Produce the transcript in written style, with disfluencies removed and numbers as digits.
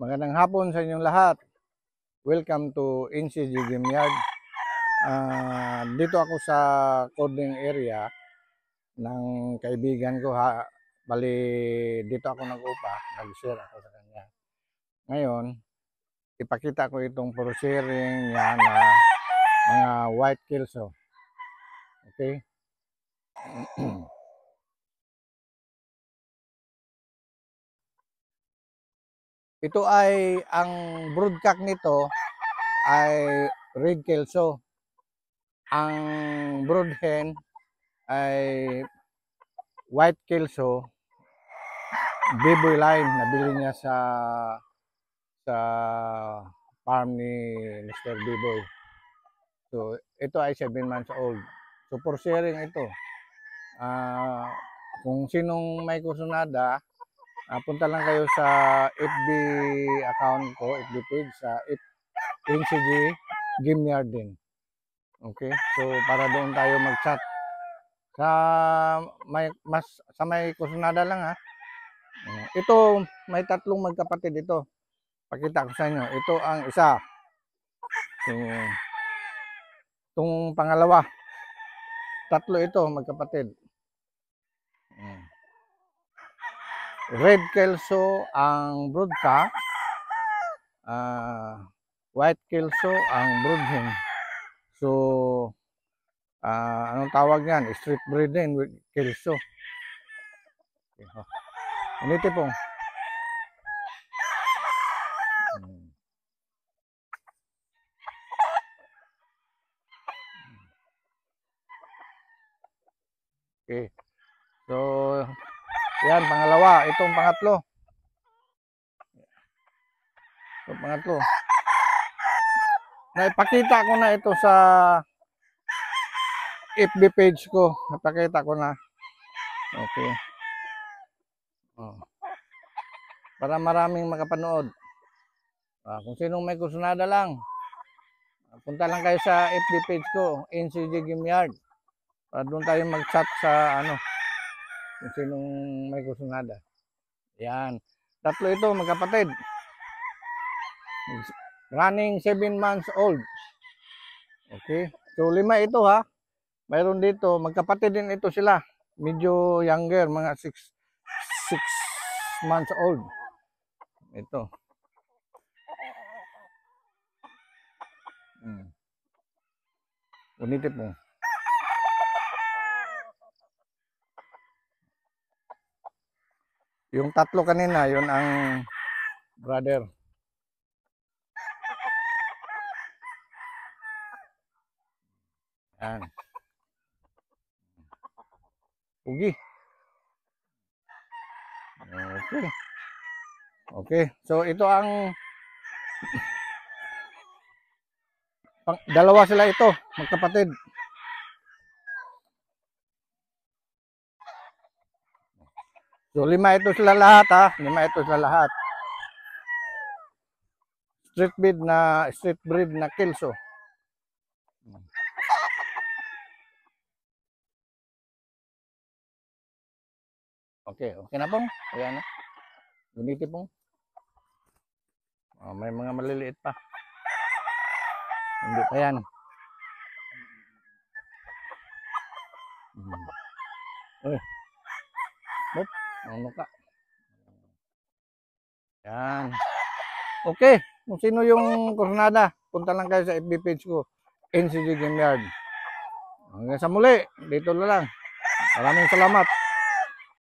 Magandang hapon sa inyong lahat. Welcome to NCG Game Yard. Dito ako sa coding area ng kaibigan ko ha. Bali, dito ako nag-upa, nag-share ako sa kanya. Ngayon, ipakita ko itong for sharing niya na mga white kelso. Okay? Ito ay, ang broodcock nito ay red kelso. Ang broodhen ay white kelso, baby line, nabili niya sa farm ni Mr. Biboy. So, ito ay 7 months old. So, for sharing ito. Kung sinong may kusunada, punta lang kayo sa FB account ko, FB page, sa NCG Game Yard din. Okay? So, para doon tayo mag-chat. Sa may kusunada lang ha. Ito, may tatlong magkapatid ito. Pakita ko sa inyo. Ito ang isa. Itong pangalawa. Tatlo ito, magkapatid. Red kelso ang broodcock. White kelso ang broodhen. So, anong tawag yan? Street breed din with kelso. Uniti po. Okay. So, yan, pangalawa. Itong pangatlo. Itong pangatlo. Naipakita ko na ito sa FB page ko. Napakita ko na. Okay. Para maraming makapanood. Kung sinong may kusunada lang, punta lang kayo sa FB page ko, NCG Game Yard. Para doon tayo mag-chat sa kung sinong may kusunada. Yan. Tatlo ito, magkapatid. Running 7 months old. Okay. So, 5 ito ha. Mayroon dito, magkapatid din ito sila. Medyo younger, mga 6 months old. Ito. Uniti po. Yung tatlo kanina, yun ang brother. Yan. Ugi. Okay. Okay. So, ito ang dalawa sila ito, magkapatid. So, 5 ito sila lahat ha. 5 ito sila lahat. Street breed na kelso. Okay, okay na pong. Ayan na. Guniti pong. May mga maliliit pa. Hindi pa yan. Ano ka? Yan. Okay. Kung sino yung kusunada, punta lang kayo sa FB page ko, NCG Game Yard. Hanggang sa muli, dito na lang. Maraming salamat.